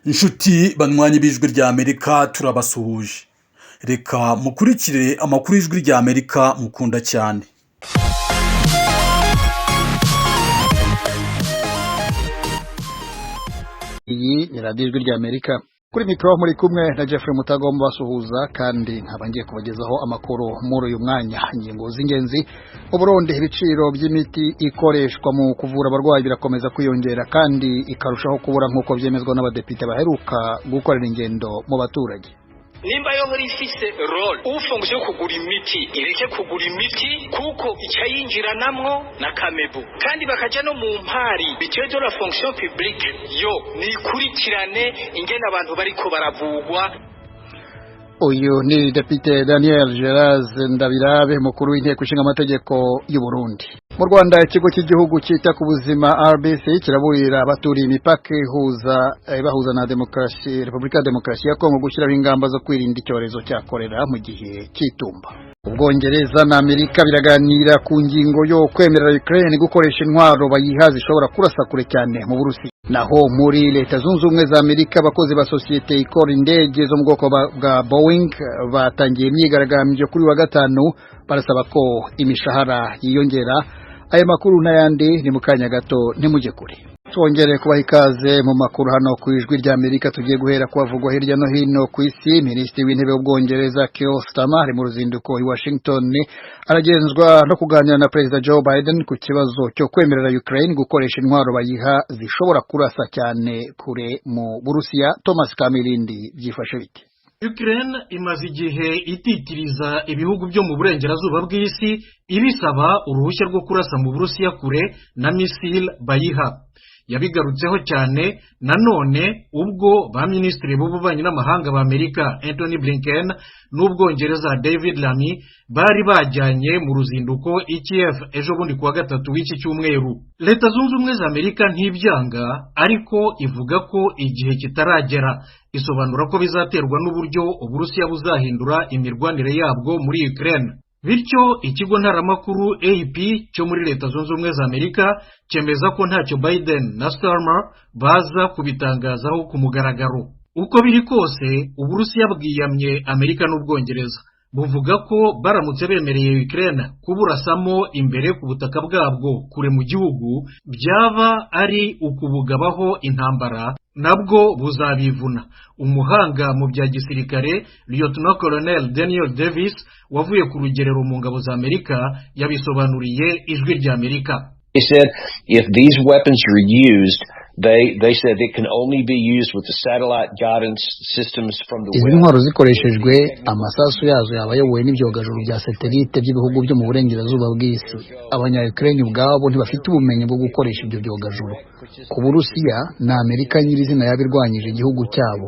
Inshuti banywanyi b'ijwi rya Amerika turabasuhuje. Reka mukurikire amakuru y'ijwi rya Amerika mukunda cyane. Iyi ni radiyo ijwi rya Amerika. Kuri mikoro muri kumwe na Jeffrey Mutagomba basuhuza kandi nkaba ngiye kubagezaho amakuru muri uyu mwanya. Ingingo z'ingenzi: mu Burundi ibiciro by'imiti ikoreshwa mu kuvura abarwayi birakomeza kwiyongera kandi ikarushaho kubura nk'uko byemezwa n'abadepite baheruka gukorera ingendo mu baturage. Nimba yo muri ifise role ufunguye kugura imiti ireke kugura imiti kuko icyayinjiranamwo na Kamebu kandi bakaja no mu mpari bitewe la fonction publique yo nikurikirane ingene abantu bariko baravugwa. Uyu ni Depite Daniel Geraz Ndabirabe, mukuru w'inteko ishinga amategeko y'u Burundi. Mu Rwanda ikigo cy'igihugu cyita ku buzima RBC kiraburira abaturiye imipaka ibahuza na Repubulika ya Demokarasi ya Kongo gushyiraho ingamba zo kwirinda icyorezo cya kolera mu gihe cy'itumba. Ubwongereza na Amerika biraganira ku ngingo yo kwemerera Ukraine gukoresha intwaro bayiha zishobora kurasa kure cyane mu Burusiya. Naho muri Leta Zunze Ubumwe za Amerika abakozi ba sosiyete ikora indege zo mu bwoko bwa Boeing batangiye imyigaragambyo kuri wa gatanu barasaba ko imishahara yiyongera. Aya makuru n'ayandi ni mu kanya gato ntimujye kure. Twongere kubaha ikaze mu makuru hano ku ijwi rya Amerika. Tugiye guhera kubavugwa hirya no hino ku isi. Minisitiri w'intebe w'Ubwongereza Keir Starmer ari mu ruzinduko i Washington aragenzwa no kuganira na Perezida Joe Biden ku kibazo cyo kwemerera Ukraine gukoresha intwaro bayiha zishobora kurasa cyane kure mu Burusiya. Thomas Kamilindi byifashe bite? Ukraine imaze igihe ititiriza ibihugu byo mu burengerazuba bw'isi ibisaba uruhushya rwo kurasa mu Burusiya kure na missile bayiha. Yabigarutseho cyane nanone ubwo ba minisitiri b'ububanyi n'amahanga ba Amerika Anthony Blinken n'Ubwongereza David Lammy bari bajyanye mu ruzinduko i Kiev ejo bundi kuwa gatatu w'iki cyumweru. Leta Zunze Ubumwe za Amerika ntibyanga ariko ivuga ko igihe kitaragera. Isobanura ko bizaterwa n'uburyo Uburusiya buzahindura imirwanire yabwo muri Ukraine. Bityo ikigo ntaramakuru AP cyo muri Leta Zunze Ubumwe za Amerika cyemeza ko ntacyo Biden na Starmer baza kubitangazaho ku mugaragaro. Uko biri kose Uburusiya bwiyamye Amerika n'Ubwongereza buvuga ko baramutse bemereye Ukraine kuburasamo imbere ku butaka bwabwo kure mu gihugu byaba ari ukubugabaho intambara nabwo buzabivuna. Umuhanga mu bya gisirikare Lieutenant Colonel Daniel Davis wavuye ku rugerero mu ngabo za Amerika yabisobanuriye ijwi rya Amerika. He said if these weapons are used, they said it can only be used with the satellite guidance systems from the Izi ntwaro zikoreshejwe amasasu yazo yaba yobowe n'ibyogajuru bya satelite by'ibihugu byo mu burengerazuba bw'isi. Abanya-Ukraine ubwabo ntibafite ubumenyi bwo gukoresha ibyo byogajuru. Ku Burusiya na Amerika nyirizina yabirwanyije igihugu cyabo.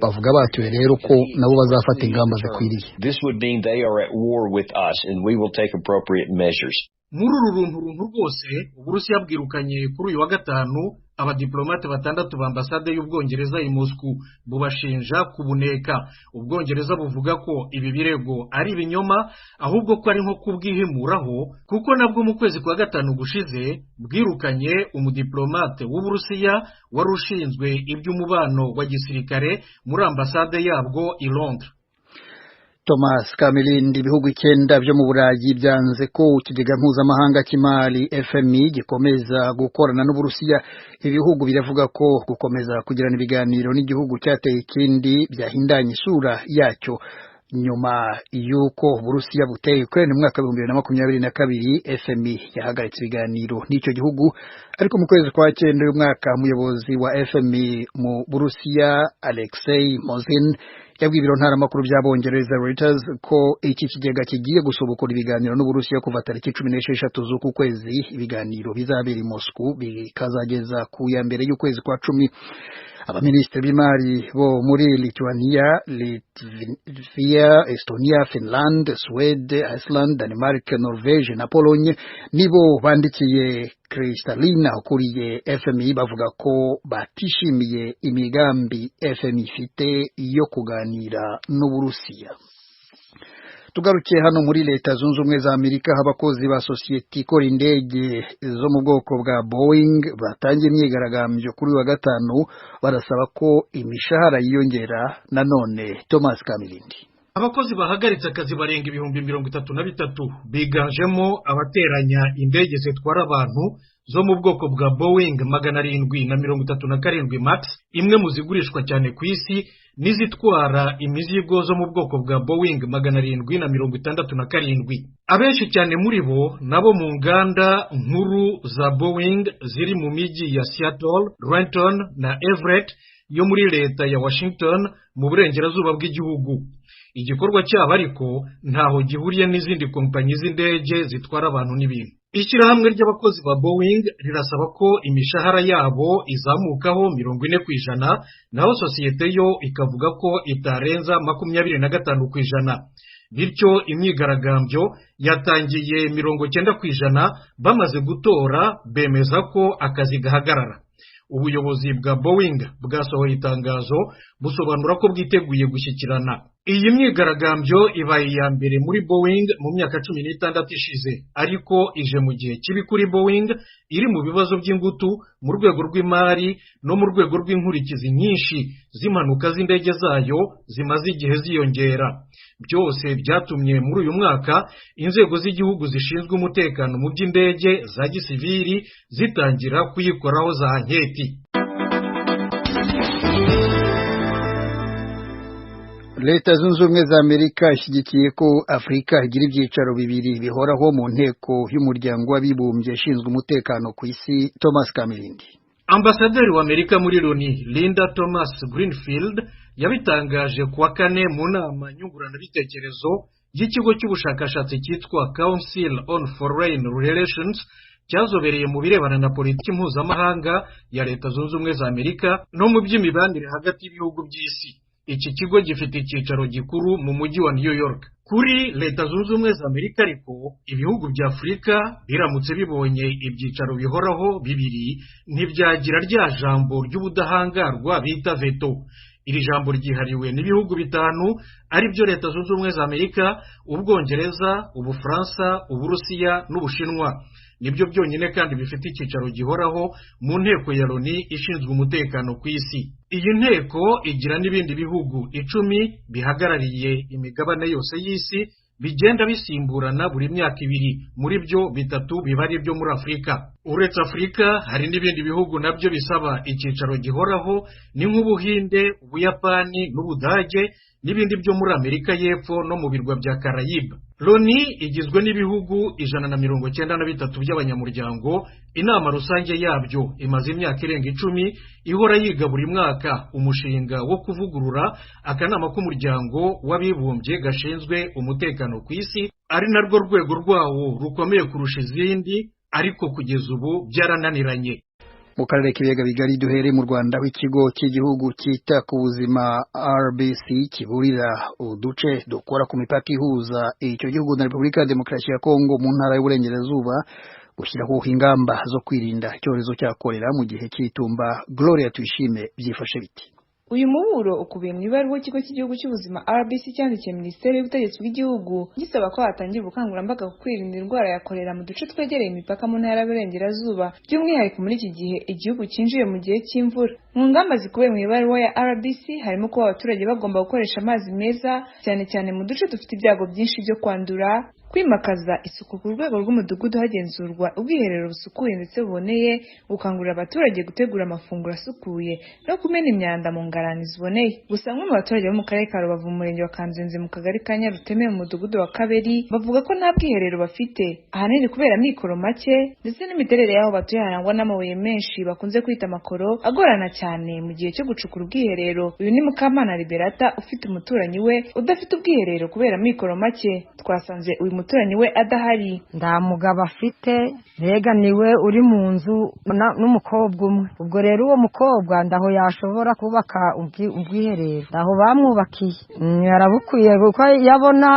Bavuga batuye rero ko nabo bazafata ingamba zikwiriye. This would mean they are at war with us and we will take appropriate measures. Muri uru runtu rwose Uburusiya bwirukanye kuri uyu wa gatanu abadiplomate batandatu ba ambasade y'Ubwongereza i Moscow bubashinja kubuneka. Ubwongereza buvuga ko ibi birego ari ibinyoma ahubwo ko ari nko kubwihimuraho kuko nabwo mu kwezi kwa gatanu gushize bwirukanye umudiplomate w'Uburusiya wari ushinzwe iby'umubano wa gisirikare muri ambasade yabwo i Londres. Thomas Kamilindi. Ibihugu 9 byo mu Burayi byanze ko ikigega mpuzamahanga cy'imari FMI gikomeza gukorana n'Uburusiya. Ibihugu biravuga ko gukomeza kugirana ibiganiro n'igihugu cyateye ikindi byahindanye isura yacyo nyuma yuko Uburusiya buteye Ukraine mu mwaka wa 2022. FMI yahagaritse ibiganiro n'icyo gihugu ariko mu kwezi kwa 9 uyu mwaka umuyobozi wa FMI mu Burusiya Alexei Mozin yabwiye ibiro ntaramakuru by'Abongereza Reuters ko iki kigega kigiye gusubukura ibiganiro n'Uburusiya kuva tariki 16 z'uku kwezi. Ibiganiro bizabera i Moscow bikazageza ku ya mbere y'ukwezi kwa 10. Abaminisitiri b'imari bo muri Lithuania, Latvia, Estonia, Finland, Sweden, Iceland, Denmark, Norvège na Pologne nibo bandikiye Kristalina ukuriye FMI bavuga ko batishimiye imigambi FMI ifite yo kuganira n'Uburusiya. tugarukiye hano muri Leta Zunze Ubumwe za Amerika, abakozi ba sosiyete ikora indege zo mu bwoko bwa Boeing batangiye imyigaragambyo kuri wa gatanu barasaba ko imishahara yiyongera. Nanone Thomas Kamilindi. Abakozi bahagaritse akazi barenga 33,000 biganjemo abateranya indege zitwara abantu zo mu bwoko bwa Boeing 737 Max, imwe mu zigurishwa cyane ku isi, n'izitwara imizigo zo mu bwoko bwa Boeing 767. Abenshi cyane muri bo nabo mu nganda nkuru za Boeing ziri mu miji ya Seattle, Renton na Everett yo muri leta ya Washington mu burengerazuba bw'igihugu. Igikorwa cyabo ariko ntaho gihuriye n'izindi kompanyi z'indege zitwara abantu n'ibintu. Ishyirahamwe ry'abakozi ba Boeing rirasaba ko imishahara yabo izamukaho 40%, naho sosiyete yo ikavuga ko itarenza 25%. Bityo imyigaragambyo yatangiye 90% bamaze gutora bemeza ko akazi gahagarara. Ubuyobozi bwa Boeing bwasohoye itangazo busobanura ko bwiteguye gushyikirana. Iyi myigaragambyo ibaye ya mbere muri Boeing mu myaka 16 ishize, ariko ije mu gihe kibi kuri Boeing iri mu bibazo by'ingutu mu rwego rw'imari no mu rwego rw'inkurikizi nyinshi z'impanuka z'indege zayo zimaze igihe ziyongera. Byose byatumye muri uyu mwaka inzego z'igihugu zishinzwe umutekano mu by'indege za gisivili zitangira kuyikoraho za anketi. Leta Zunze Ubumwe za Amerika ishyigikiye ko Afurika igira ibyicaro bibiri bihoraho mu nteko y'umuryango w'abibumbye ishinzwe umutekano ku isi. Thomas Kamilindi. Ambasaderi wa Amerika muri Loni Linda Thomas Greenfield yabitangaje kuwa kane mu nama nyunguranabitekerezo y'ikigo cy'ubushakashatsi cyitwa Council on Foreign Relations cyazobereye mu birebana na politiki mpuzamahanga ya Leta Zunze Ubumwe za Amerika no mu by'imibanire hagati y'ibihugu by'isi. Iki kigo gifite icyicaro gikuru mu mujyi wa New York. Kuri Leta Zunze Ubumwe za Amerika ariko ibihugu bya Afurika biramutse bibonye ibyicaro bihoraho bibiri ntibyagira rya jambo ry'ubudahangarwa bita veto. Iri jambo ryihariwe n'ibihugu bitanu ari byo Leta Zunze Ubumwe za Amerika, Ubwongereza, Ubufaransa, Uburusiya n'Ubushinwa. Nibyo byonyine kandi bifite icyicaro gihoraho mu nteko ya Loni ishinzwe umutekano ku isi. Iyi nteko igira n'ibindi bihugu 10 bihagarariye imigabane yose y'isi bigenda bisimburana buri myaka 2, muri byo 3 bibari byo muri Afurika. Uretse Afurika hari n'ibindi bihugu nabyo bisaba icyicaro gihoraho, ni nk'Ubuhinde, Ubuyapani n'Ubudage n'ibindi byo muri Amerika y'Epfo no mu birwa bya Caraïbes. Loni igizwe n'ibihugu 193 by'abanyamuryango. Inama rusange yabyo imaze imyaka irenga 10 ihora yiga buri mwaka umushinga wo kuvugurura akanama k'umuryango w'abibumbye gashinzwe umutekano ku isi, ari narwo rwego rwawo rukomeye kurusha izindi, ariko kugeza ubu byarananiranye. Mu karere k'ibiyaga bigari duhere mu Rwanda, w'ikigo cy'igihugu cyita ku buzima RBC kiburira uduce dukora ku mipaka ihuza icyo gihugu na Repubulika ya Demokarasi ya Kongo mu ntara y'Uburengerazuba gushyiraho ingamba zo kwirinda icyorezo cya kolera mu gihe cy'itumba. Gloria Tuyishime, byifashe biti. Uyu muburo ukubiye mu ibaruwa ikigo cy'igihugu cy'ubuzima RBC cyandikiye Minisiteri y'Ubutegetsi bw'igihugu gisaba ko hatangira ubukangurambaga ku kwirinda indwara ya kolera mu duce twegereye imipaka mu ntara y'Uburengerazuba, by'umwihariko muri iki gihe igihugu cyinjiye mu gihe cy'imvura. Mu ngamba zikubiye mu ibaruwa ya RBC harimo kuba abaturage bagomba gukoresha amazi meza cyane cyane mu duce dufite ibyago byinshi byo kwandura, kwimakaza isuku ku rwego rw'umudugudu hagenzurwa ubwiherero busukuye ndetse buboneye, gukangurira abaturage gutegura amafunguro asukuye no kumena imyanda mu ngarani ziboneye. Gusa bamwe mu baturage bo mu karere ka Rubavu mu murenge wa Kanzenze mu kagari ka Nyaruteme mu mudugudu wa Kaberi bavuga ko nta bwiherero bafite, ahanini kubera mikoro make ndetse n'imiterere y'aho batuye harangwa n'amabuye menshi bakunze kwita amakoro agorana cyane mu gihe cyo gucukura ubwiherero. Uyu ni Mukamana Liberata ufite umuturanyi we udafite ubwiherero kubera mikoro make. Twasanze uyu umuturanyi we adahari. Nda mugabo afite rega niwe uri mu nzu n'umukobwa umwe. Ubwo rero uwo mukobwa ndaho yashobora kubaka ubwiherero, ndaho bamwubakiye. Yarabukwiye kuko yabona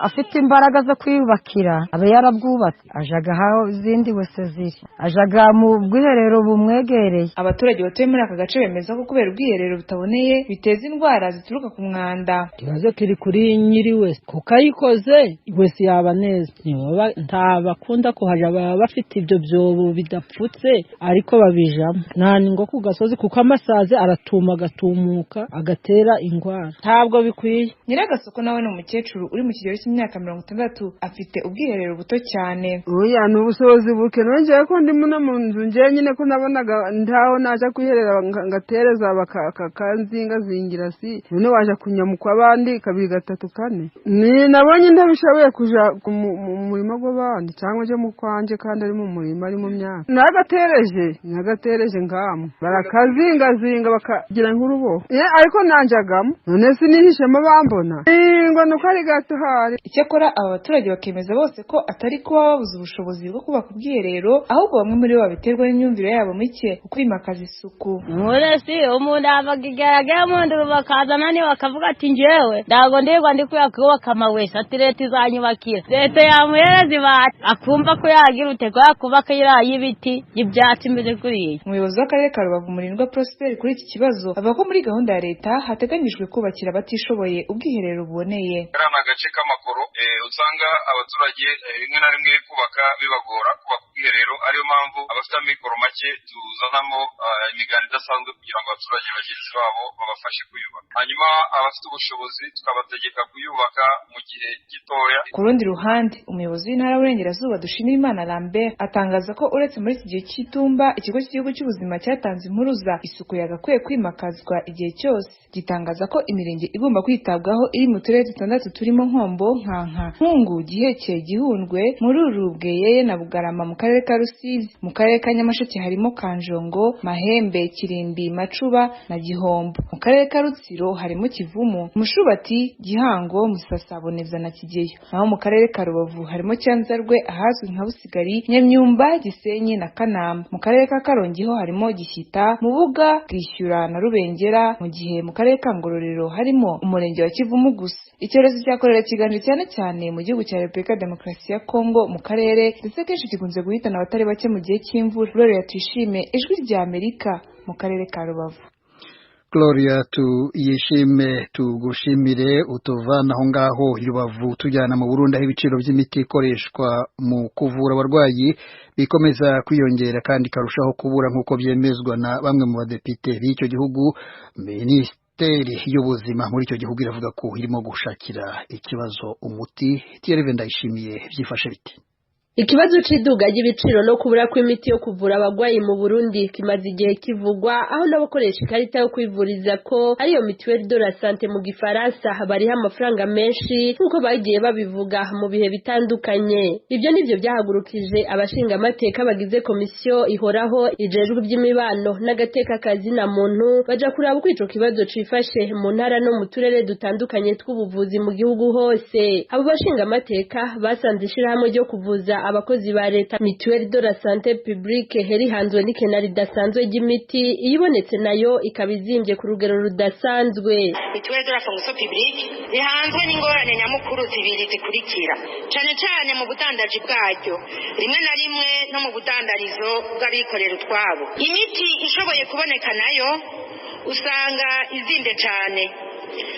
afite imbaraga zo kwiyubakira abe yarabwubatse, ajaga aho izindi wese ziri, ajaga mu bwiherero bumwegereye. Abaturage batuye muri aka gace bemeza ko kubera ubwiherero butaboneye biteza indwara zituruka ku mwanda. Ikibazo kiri kuri nyiri wese, kuko ayikoze wese yaba neza. Nta bakunda kuhaja, baba bafite ibyo byobo bidapfutse ariko babijamo. Nta ngo ku gasozi kuko amasazi aratuma agatumuka agatera indwara, ntabwo bikwiye. Nyiragasoko nawe ni umukecuru uri mu kigero cy'imyaka 60, afite ubwiherero buto cyane. Oya ni ubushobozi buke, nongeye ko ndimo na mu nzu ngiye nyine ko nabonaga ndaho naje kwiherera ngatereza bakakanzinga zingira si none waje kunyamukwa abandi 2 3 4. Ni nabonye ntabishoboye kuja mu murimo gw'abandi cyangwa je mu kwanje kandi ari mu murimo ari mu myaka. Nagatereje ngamo barakazinga bakagira nk'urubo. Ariko nanjagamo none sinihishemo bambona. Ngo nuko ari gato hari. Icyakora aba baturage bakemeza bose ko atari kuba babuze ubushobozi bwo kubaka ubwiherero, ahubwo bamwe muri bo babiterwa n'imyumvire yabo mike ukwimakaza isuku. Muresi umuntu abagigaragara mu nduru bakazana ni bakavuga ati njewe ndago ndirwa ndi kuyakubaka amawese ati leta izanyubakira. Leta yamuhereza ibati akumva ko yagira utego yakubaka y'ibiti y'ibyatsi mbere kuriye. Umuyobozi w'akarere ka Rubavu Murindwa Prosper kuri iki kibazo avuga ko muri gahunda ya leta hateganyijwe kubakira abatishoboye ubwiherero buboneye. Karana gace k'amakoro usanga abaturage rimwe na rimwe kubaka bibagora kubaka ubwiherero, ariyo mpamvu abafite amikoro make tuzanamo imiganda idasanzwe kugira ngo abaturage bagenzi babo babafashe kuyubaka, hanyuma abafite ubushobozi tukabategeka kuyubaka mu gihe gitoya. Ku rundi ruhande umuyobozi w'intara y'Uburengerazuba Dushimimana Lambert atangaza ko uretse muri iki gihe cy'itumba ikigo cy'igihugu cy'ubuzima cyatanze impuruza isuku yagakwiye kwimakazwa igihe cyose. Gitangaza ko imirenge igomba kwitabwaho iri mu turere 6 turimo Nkombo, Nkanka, Nkungu, Giheke, Gihundwe, Mururu, Bweyeye na Bugarama mu karere ka Rusizi. Mu karere ka Nyamasheke harimo Kanjongo, Mahembe, Kirimbi, Macuba na Gihombo. Mu karere ka Rutsiro harimo Kivumu, Mushubati, Gihango, Musasa, Boneza na Kigeyo. Naho mu karere ka Rubavu harimo Cyanzarwe ahazwi nka Busigari, Nyamyumba, Gisenyi na Kanamba. Mu karere ka Karongi ho harimo Gishyita, Mubuga, Bwishyura na Rubengera, mu gihe mu karere ka Ngororero harimo umurenge wa Kivumu gusa. Icyorezo cya kolera kiganje cyane mu gihugu cya Repubulika ya Demokarasi ya Kongo mu karere, ndetse kenshi gikunze guhitana abatari bake mu gihe cy'imvura. Gloria Tuyishime, Ijwi rya Amerika mu karere ka Rubavu. Gloria tuyishime tugushimire utuvana aho ngaho Rubavu tujyana mu Burundi aho ibiciro by'imiti ikoreshwa mu kuvura abarwayi bikomeza kwiyongera kandi karushaho kubura nk'uko byemezwa na bamwe mu badepite b'icyo gihugu. Minisiteri y'ubuzima muri icyo gihugu iravuga ko irimo gushakira ikibazo umuti. Thierry Ndayishimiye byifashe biti. Ikibazo cy'iduga ry'ibiciro no kubura kw'imiti yo kuvura abagwayi mu Burundi kimaze igihe kivugwa, aho n'abakoresha ikarita yo kwivuriza ko ariyo mutuelle de la santé mu gifaransa bariha amafaranga menshi nk'uko bagiye babivuga mu bihe bitandukanye. Ibyo nivyo byahagurukije abashinga amateka bagize komisiyo ihoraho ijejwe by'imibano n'agateka kazi na muntu baja kuraba uko ico kibazo cifashe mu ntara no mu turere dutandukanye tw'ubuvuzi mu gihugu hose. Abo bashinga amateka basanze ishirahamwe ryo kuvuza abakozi ba leta mutuelle de la santé publique herihanzwe n'ikena ridasanzwe ry'imiti iyibonetse nayo ikabizimbye ku rugero rudasanzwe. Mutuelle de la fonction publique rihanzwe n'ingorane nyamukuru zibiri zikurikira, cyane cyane mu budandaji bwaryo, rimwe na rimwe no mu budandarizo bw'abikorera utwabo. Imiti ishoboye kuboneka nayo usanga izinde cyane.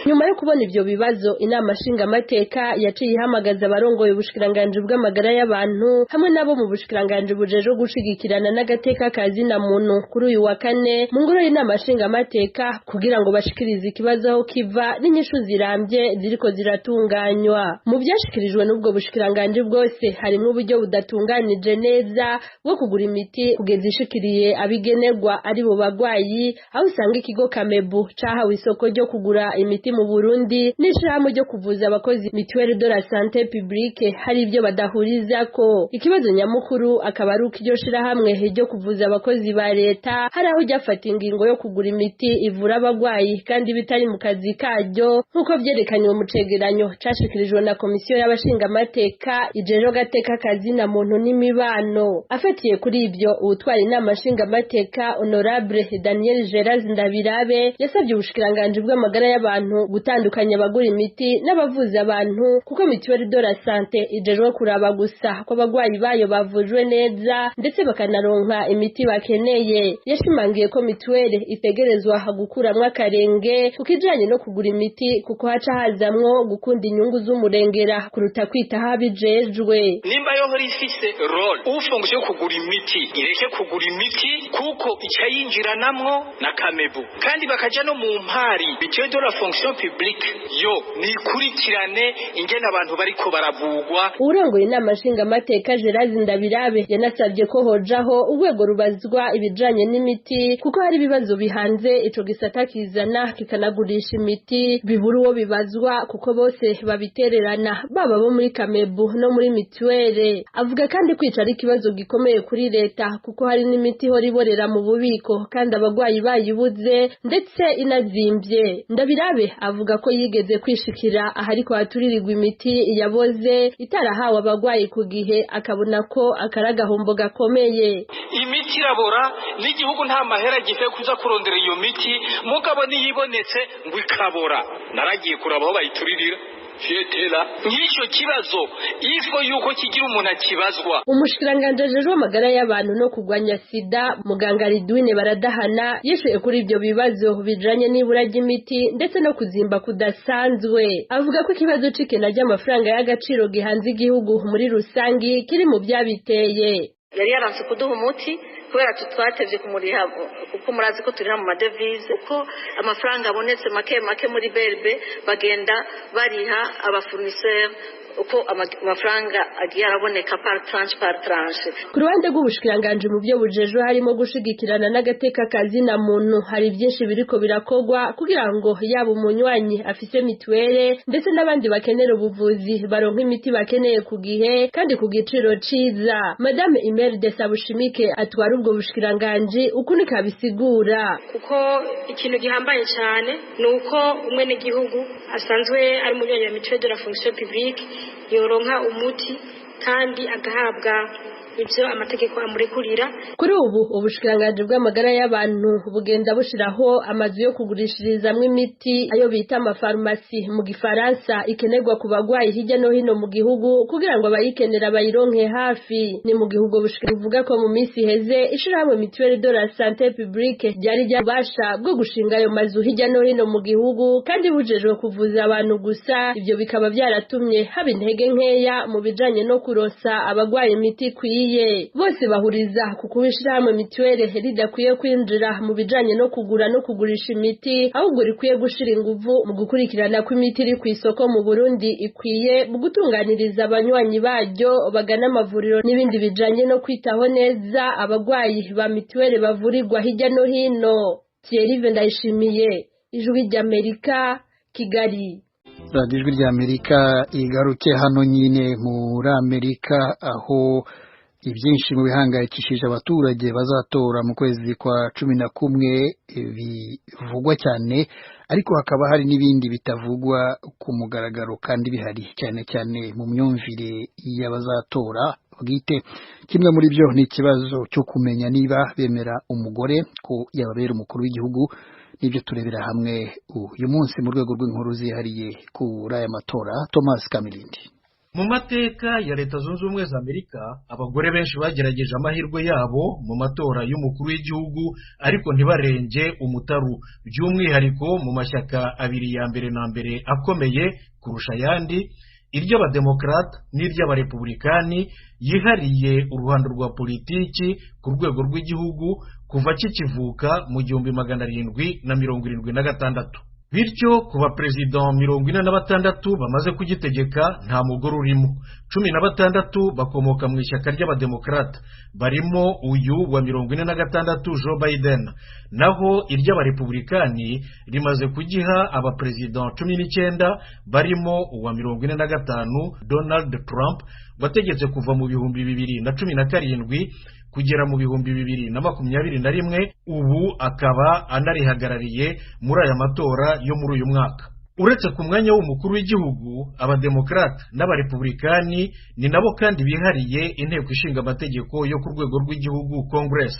Nyuma yo kubona ivyo bibazo, inama nshingamateka yaciye ihamagaza abarongoye ubushikiranganje bw'amagara y'abantu hamwe nabo mu bushikiranganje bujeje gushigikirana n'agateka kazi na muntu kuri uyu wa kane mu ngoro y'inama nshingamateka kugira ngo bashikirize ikibazo aho kiva n'inyishu zirambye ziriko ziratunganywa. Mu byashikirijwe n'ubwo bushikiranganje bwose harimo uburyo budatunganije neza bwo kugura imiti kugeza ishikiriye abigenerwa ari bo bagwayi, aho usanga ikigo Kamebu cahawe isoko ryo kugura imiti mu Burundi n'ishirahamwe ryo kuvuza abakozi Mutuelle de la Santé Publique hari ibyo badahurizako. Ikibazo nyamukuru akaba ari ukiryo shirahamwe ryo kuvuza abakozi ba leta hari aho ryafata ingingo yo kugura imiti ivura abagwayi kandi bitari mu kazi karyo nk'uko vyerekanywe mu cegeranyo cashikirijwe na komisiyo y'abashingamateka ijejwe gateka kazi na muntu n'imibano. Afatiye kuri ibyo ubutwari inama nshingamateka Honorable Daniel Gerard Ndabirabe yasabye ubushikiranganje bw'amagara y'abantu gutandukanya abagura imiti n'abavuza abantu kuko Mutuelle de la Santé ijejwe kuraba gusa ko abagwayi bayo bavujwe neza ndetse bakanaronka imiti bakeneye. Yashimangiye ko Mutuelle itegerezwa gukuramwo akarenge kukijanye no kugura imiti kuko haca hazamwo gukunda inyungu z'umurengera kuruta kwita habijejwe. Nimba yo hori ifise role ufunguye yo kugura imiti ireke kugura imiti kuko icayinjiranamwo na kamebu kandi bakaja no mu mpari bitewe de la fonction publique yo nikurikirane ingene abantu bariko baravugwa. Urongoye inama nshingamateka Gerard Ndabirabe yanasabye ko hojaho urwego rubazwa ibijanye n'imiti kuko hari ibibazo bihanze ico gisata kizana kikanagurisha imiti bibura uwo bibazwa kuko bose babitererana baba bo muri kamebu no muri Mutuelle. Avuga kandi kwica ari ikibazo gikomeye kuri leta kuko hari n'imiti hori iborera mu bubiko kandi abagwayi bayibuze ndetse inazimvye. Ndabirabe avuga ko yigeze kwishikira ahariko haturirirwa imiti yaboze itarahawe abagwayi ku gihe akabona ko akaragahombo gakomeye. Imiti irabora n'igihugu nta mahera gifeye kuza kurondera iyo miti mugabo niyibonetse ngo ikabora. Naragiye kuraba aho bayituririra fietela nk'icyo kibazo ifo yuko kigira umuntu akibazwa. Umushikiranganje ajejwe amagara y'abantu no kugwanya sida muganga Ridwine Baradahana yishuye kuri ibyo bibazo bijanye n'ibura ry'imiti ndetse no kuzimba kudasanzwe. Avuga ko ikibazo c'ikena ry'amafaranga y'agaciro gihanze igihugu muri rusangi kiri mu byabiteye. Yari yaranse kuduha umuti kubera twatevye kumuriha kuko murazi ko turiha mu madevize uko amafaranga abonetse make muri BRB bagenda bariha abafurnisseur uko amafaranga agiye araboneka par tranche. Ku ruhande rw'ubushikiranganje mu byo bujejwe harimo gushigikirana n'agateka kazi na muntu hari byinshi biriko birakogwa kugira ngo yaba umunywanyi afise Mutuelle ndetse n'abandi bakenera ubuvuzi baronka imiti bakeneye ku gihe kandi ku giciro ciza. Madame Imelda Sabushimike atwara ubwo bushikiranganje uko nikabisigura kuko ikintu gihambaye cyane nuko umwe n'igihugu asanzwe ari mu myanya ya Mutuelle de la Fonction Publique yoronka umuti kandi agahabwa ibyo amategeko amurekurira. Kuri ubu ubushikiranganje bw'amagara y'abantu bugenda bushiraho amazu yo kugurishirizamwe imiti ayo bita amafarumasi mu gifaransa ikenerwa ku bagwayi hirya no hino mu gihugu kugira ngo abayikenera bayironke hafi. Ni mu gihugu bushikira buvuga ko mu minsi heze ishirahamwe Mutuelle de la Santé Publique ryari ryabasha bwo gushinga ayo mazu hirya no hino mu gihugu kandi bujejwe kuvuza abantu gusa. Ibyo bikaba byaratumye haba intege nkeya mu bijanye no kurosa abagwaye imiti kwiye. Bose bahuriza ku kubishira hamwe Mutuelle ridakwiye kwinjira mu bijanye no kugura no kugurisha imiti ahubwo rikwiye gushira inguvu mu gukurikirana ko imiti iri ku isoko mu Burundi ikwiye mu gutunganiriza abanywanyi baryo bagana amavuriro n'ibindi bijanye no kwitaho neza abagwayi ba Mutuelle bavurirwa hirya no hino. Thierry Ndayishimiye, Ijwi ry'Amerika, Kigali. Ijwi ry'Amerika igaruke hano nyine muri Amerika aho ibyinshi mu bihangayikishije abaturage bazatora mu kwezi kwa 11 bivugwa cyane ariko hakaba hari n'ibindi bitavugwa ku mugaragaro kandi bihari cyane cyane mu myumvire y'abazatora bwite. Kimwe muri byo ni ikibazo cyo kumenya niba bemera umugore ko yababera umukuru w'igihugu. Nibyo turebera hamwe uyu munsi mu rwego rw'inkuru zihariye kuri aya matora. Thomas Kamilindi. Mu mateka ya Leta Zunze Ubumwe za Amerika abagore benshi bagerageje amahirwe yabo mu matora y'umukuru w'igihugu ariko ntibarenge umutaru, by'umwihariko mu mashyaka abiri ya mbere na mbere akomeye kurusha ayandi, iry'abademokrate n'iry'abarepublikani yihariye uruhando rwa politiki ku rwego rw'igihugu kuva kikivuka mu 1776. bityo ku baperezida 46 bamaze kugitegeka nta mugore urimo. 16 bakomoka mu ishyaka ry'abademokarata, barimo uyu wa 46 Joe Biden, naho iry'abarepublikani rimaze kugiha abaperezida 19 barimo uwa 45 Donald Trump wategetse kuva mu 2017 kugera mu 2021, ubu akaba anarihagarariye muri aya matora yo muri uyu mwaka. Uretse ku mwanya w'umukuru w'igihugu, abademokarata n'abarepublikani ni nabo kandi bihariye inteko ishinga amategeko yo ku rwego rw'igihugu Congress.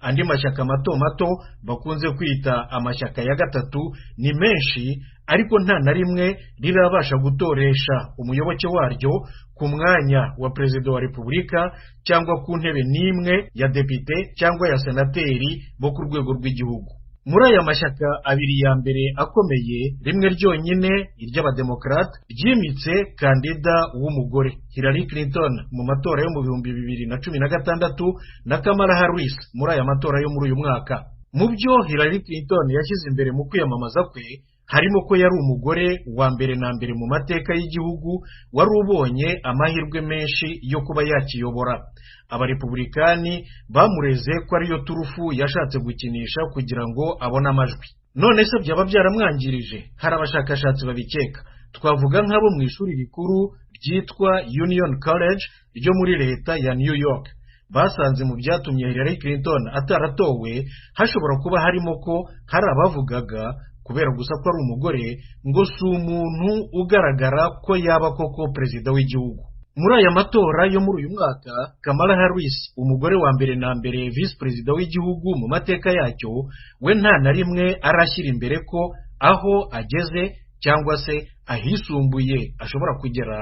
Andi mashyaka mato mato bakunze kwita amashyaka ya gatatu ni menshi, ariko nta na rimwe rirabasha gutoresha umuyoboke waryo ku mwanya wa perezida wa repubulika cyangwa ku ntebe n'imwe ya depite cyangwa ya senateri bo ku rwego rw'igihugu. Muri aya mashyaka abiri ya mbere akomeye, rimwe ryonyine iry'abademokarata ryimitse kandida w'umugore Hillary Clinton mu matora yo mu 2016 na Kamala Harris muri aya matora yo muri uyu mwaka. Mu byo Hillary Clinton yashyize imbere mu kwiyamamaza kwe harimo ko yari umugore wa mbere na mbere mu mateka y'igihugu wari ubonye amahirwe menshi yo kuba yakiyobora. Abarepublikani bamureze ko ariyo turufu yashatse gukinisha kugira ngo abone amajwi. None se byaba byaramwangirije? Hari abashakashatsi babikeka. Twavuga nk'abo mu ishuri rikuru ryitwa Union College ryo muri leta ya New York. Basanze mu byatumye Hillary Clinton ataratowe hashobora kuba harimo ko hari abavugaga kubera gusa ko ari umugore ngo si umuntu ugaragara ko yaba koko perezida w'igihugu. Muri aya matora yo muri uyu mwaka, Kamala Harris, umugore wa mbere na mbere vice perezida w'igihugu mu mateka yacyo, we nta na rimwe arashyira imbere ko aho ageze cyangwa se ahisumbuye ashobora kugera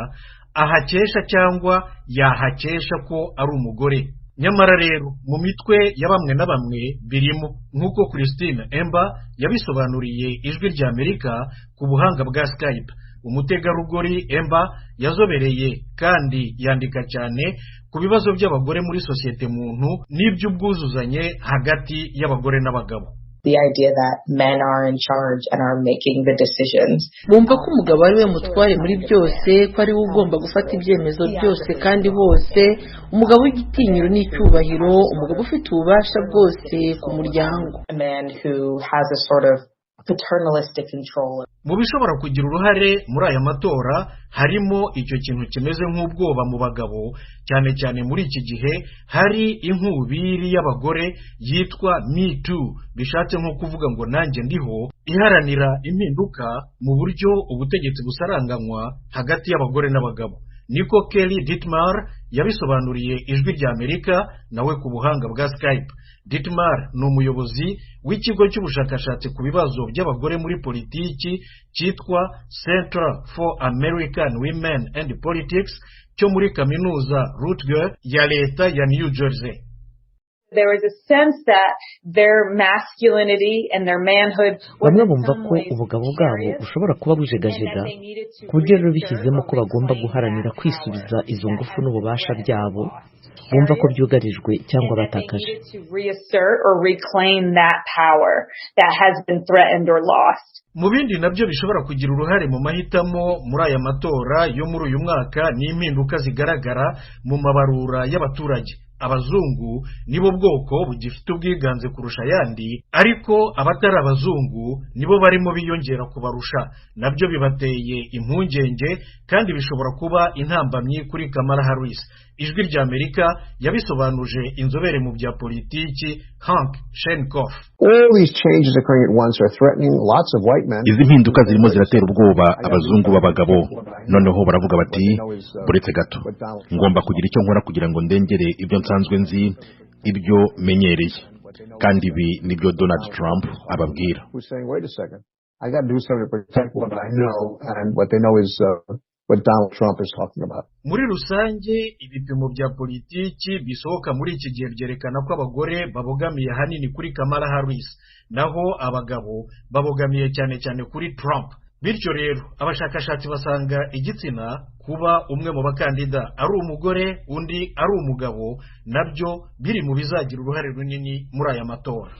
ahakesha cyangwa yahakesha ko ari umugore. Nyamara rero mu mitwe ya bamwe na bamwe birimo, nk'uko Christine Emba yabisobanuriye Ijwi ry'Amerika ku buhanga bwa Skype. Umutegarugori Emba yazobereye kandi yandika cyane ku bibazo by'abagore muri sosiyete muntu n'iby'ubwuzuzanye hagati y'abagore n'abagabo. The idea that men are in charge and are making the decisions. Bumva ko umugabo ari we mutware muri byose, ko ari we ugomba gufata ibyemezo byose kandi hose, umugabo w'igitinyiro n'icyubahiro, umugabo ufite ububasha bwose ku muryango. A man who has a sort of paternalistic control. Mu bishobora kugira uruhare muri aya matora harimo icyo kintu kimeze nk'ubwoba mu bagabo, cyane cyane muri iki gihe hari inkubiri y'abagore yitwa Me Too, bishatse nko kuvuga ngo nanjye ndiho, iharanira impinduka mu buryo ubutegetsi busaranganywa hagati y'abagore n'abagabo. Niko Kelly Dittmar yabisobanuriye Ijwi ry'Amerika nawe ku buhanga bwa Skype. Dittmar ni umuyobozi w'ikigo cy'ubushakashatsi ku bibazo by'abagore muri politiki cyitwa Center for American Women and Politics cyo muri kaminuza Rutgers ya leta ya New Jersey. There is a sense that their masculinity and their manhood. Bamwe bumva ko ubugabo bwabo bushobora kuba bujegajega, ku buryo rero bishyizemo ko bagomba guharanira kwisubiza izo ngufu n'ububasha byabo, bumva ko byugarijwe cyangwa batakaje. Mu bindi nabyo bishobora kugira uruhare mu mahitamo muri aya matora yo muri uyu mwaka ni impinduka zigaragara mu mabarura y'abaturage. Abazungu nibo bwoko bugifite ubwiganze kurusha ayandi, ariko abatari abazungu nibo barimo biyongera kubarusha. Nabyo bibateye impungenge kandi bishobora kuba intambamyi kuri Kamala Harris. Ijwi ry'Amerika yabisobanuje inzobere mu bya politiki Hank Shenkoff. Izi mpinduka zirimo ziratera ubwoba abazungu b'abagabo. Noneho baravuga bati, buretse gato, ngomba kugira icyo nkora kugira ngo ndengere ibyo nsanzwe nzi, ibyo menyereye. Kandi ibi nibyo Donald Trump ababwira. What Donald Trump is talking about. Muri rusange ibipimo bya politiki bisohoka muri iki gihe byerekana ko abagore babogamiye hanini kuri Kamala Harris, naho abagabo babogamiye cyane cyane kuri Trump. Bityo rero abashakashatsi basanga igitsina kuba umwe mu bakandida ari umugore undi ari umugabo nabyo biri mu bizagira uruhare runini muri aya matora.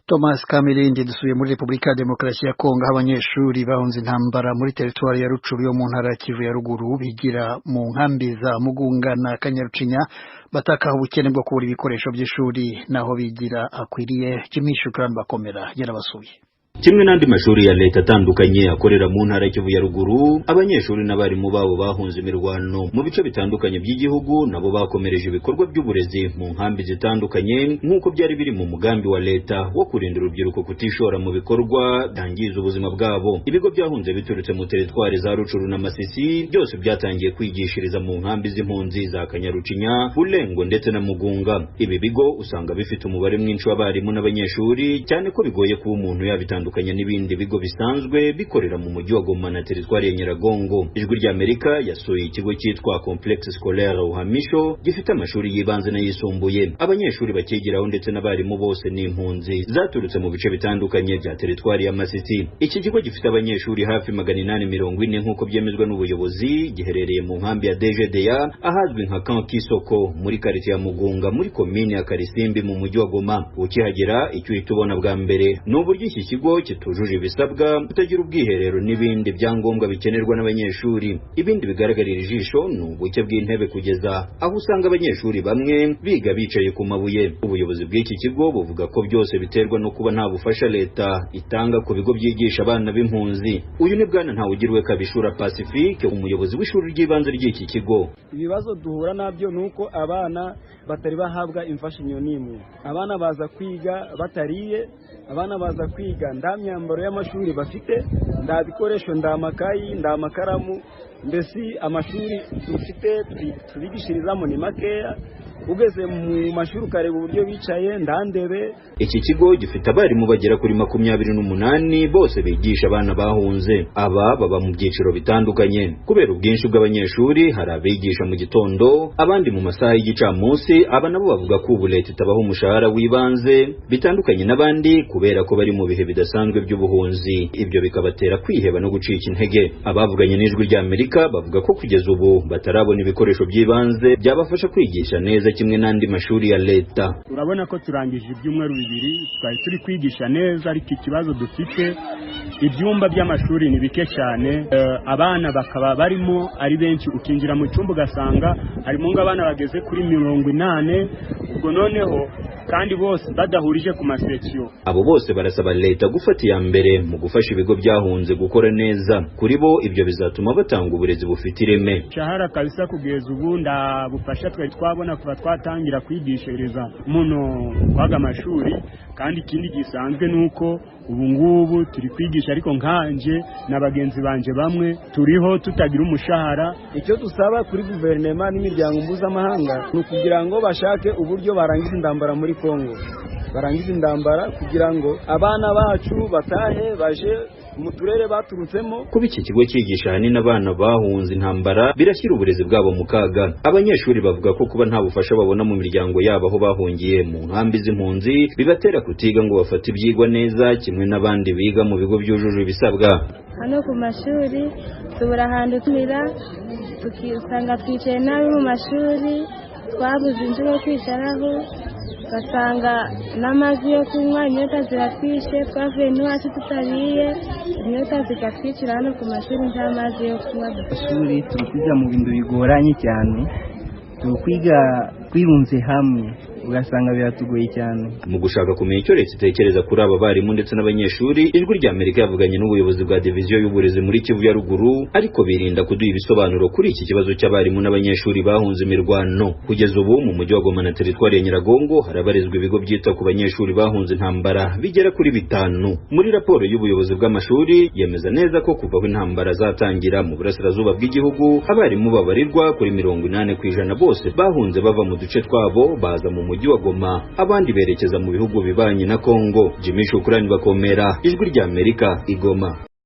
Thomas Kamilindi dusuye muri Republika ya Demokarasi ya Kongo abanyeshuri bahunze intambara muri territoire ya Rucuru yo mu ntara ya Kivu ya ruguru bigira mu nkambi za Mugunga na Kanyarucinya bataka ubukene bwo kubura ibikoresho by'ishuri naho bigira akwiriye. Jimmy Shukran bakomera yarabasuye. Kimwe n'andi mashuri ya leta atandukanye akorera mu ntara y'Kivu ya ruguru, abanyeshuri n'abarimu babo bahunze imirwano mu bice bitandukanye by'igihugu nabo bakomereje ibikorwa by'uburezi mu nkambi zitandukanye nk'uko byari biri mu mugambi wa leta wo kurinda urubyiruko kutishora mu bikorwa byangiza ubuzima bwabo. Ibigo byahunze biturutse mu teritwari za Rucuru na Masisi byose byatangiye kwigishiriza mu nkambi z'impunzi za Kanyarucinya, Bulengo ndetse na Mugunga. Ibi bigo usanga bifite umubare mwinshi w'abarimu n'abanyeshuri cyane ko bigoye kuba umuntu yabitandukanye n'ibindi bigo bisanzwe bikorera mu mujyi wa Goma na teritwari ya Nyiragongo. Ijwi rya Amerika yasuye ikigo cyitwa Complexe Scolaire Uhamisho gifite amashuri yibanze n'ayisumbuye. Abanyeshuri bakigiraho ndetse n'abarimu bose ni impunzi zaturutse mu bice bitandukanye bya teritwari ya Masisi. Iki kigo gifite abanyeshuri hafi 840 nk'uko byemezwa n'ubuyobozi, giherereye mu nkambi ya DGDA ahazwi nka Camp Kisoko muri quartier ya Mugunga muri komine ya Karisimbi mu mujyi wa Goma. Ukihagera icyo itubona bwa mbere n'uburyo iki kigo kitujuje ibisabwa, kutagira ubwiherero n'ibindi byangombwa bikenerwa n'abanyeshuri. Ibindi bigaragarira ijisho ni ubuke bw'intebe kugeza aho usanga abanyeshuri bamwe biga bicaye ku mabuye. Ubuyobozi bw'iki kigo buvuga ko byose biterwa no kuba nta bufasha leta itanga ku bigo byigisha abana b'impunzi. Uyu ni bwana Ntawugirwe Kabishura Pacifique, umuyobozi w'ishuri ry'ibanze ry'iki kigo. Ibibazo duhura nabyo nuko abana batari bahabwa imfashanyo n'imwe. Abana baza kwiga batariye, abana baza kwiga nda myambaro y'amashuri bafite, nda bikoresho, nda makayi, nda makaramu, mbese amashuri dufite tubigishirizamo ni makeya. Ugeze mu mashuri ukareba uburyo bicaye ndandebe. Iki kigo gifite abarimu bagera kuri 28 bose bigisha abana bahunze. Aba baba mu byiciro bitandukanye. Kubera ubwinshi bw'abanyeshuri hari abigisha mu gitondo, abandi mu masaha y'igicamunsi. Aba nabo bavuga ko ubu leta itabaho umushahara w'ibanze bitandukanye n'abandi kubera ko bari mu bihe bidasanzwe by'ubuhunzi. Ibyo bikabatera kwiheba no gucika intege. Abavuganye n'Ijwi rya Amerika bavuga ko kugeza ubu batarabona ibikoresho by'ibanze byabafasha kwigisha neza kimwe n'andi mashuri ya leta. Urabona ko turangije ibyumweru 2 twari turi kwigisha neza, ariko ikibazo dufite ibyumba by'amashuri ni bike cyane. Abana bakaba barimo ari benshi, ukinjira mu cyumba ugasanga harimo abana bageze kuri 80. Ubwo noneho kandi bose badahurije ku masection. Abo bose barasaba leta gufata iya mbere mu gufasha ibigo byahunze gukora neza. Kuri bo ibyo bizatuma batanga uburezi bufite ireme. Shahara kabisa kugeza ubu ndabufasha twari twabona kuva twatangira kwigishiriza muno kwaga amashuri, kandi ikindi gisanzwe nuko ubu ngubu turi kwigisha ariko nkanje n'abagenzi banje bamwe turiho tutagira umushahara. Icyo dusaba kuri guverinoma n'imiryango mpuzamahanga ni ukugira ngo bashake uburyo barangiza indambara muri Kongo, barangiza indambara kugira ngo abana bacu batahe baje mu turere baturutsemo. Kuba iki kigo cyigisha hanini abana bahunze intambara birashyira uburezi bwabo mu kaga. Abanyeshuri bavuga ko kuba nta bufasha babona mu miryango yabo aho bahungiye mu nkambi z'impunzi bibatera kutiga ngo bafate ibyigwa neza kimwe n'abandi biga mu bigo byujuje ibisabwa. Hano ku mashuri tubura ahantu tumira, tukisanga twicaye nabi mu mashuri, twabuze inzu yo kwicaraho, ugasanga n'amazi yo kunywa inyota ziratwishe, twavuye n'iwacu tutariye inyota zikatwicira. Hano ku mashuri nta mazi yo kunywa. Ishuri turi kwiga mu bintu bigoranye cyane, turi kwiga twirunze hamwe, ugasanga biratugoye cyane. Mu gushaka kumenya icyo leta itekereza kuri aba barimu ndetse n'abanyeshuri, Ijwi rya Amerika yavuganye n'ubuyobozi bwa diviziyo y'uburezi muri Kivu ya ruguru, ariko birinda kuduha ibisobanuro kuri iki kibazo cy'abarimu n'abanyeshuri bahunze imirwano. Kugeza ubu mu mujyi wa Goma na teritwari ya Nyiragongo harabarizwa ibigo byita ku banyeshuri bahunze intambara bigera kuri 5. Muri raporo y'ubuyobozi bw'amashuri yemeza neza ko kuva aho intambara zatangira mu burasirazuba bw'igihugu, abarimu babarirwa kuri 80% bose bahunze bava mu duce twabo baza mu mujyi wa Goma, abandi berekeza mu bihugu bibanye na Kongo. Jimmy Shukrani bakomera, Ijwi rya Amerika, Igoma.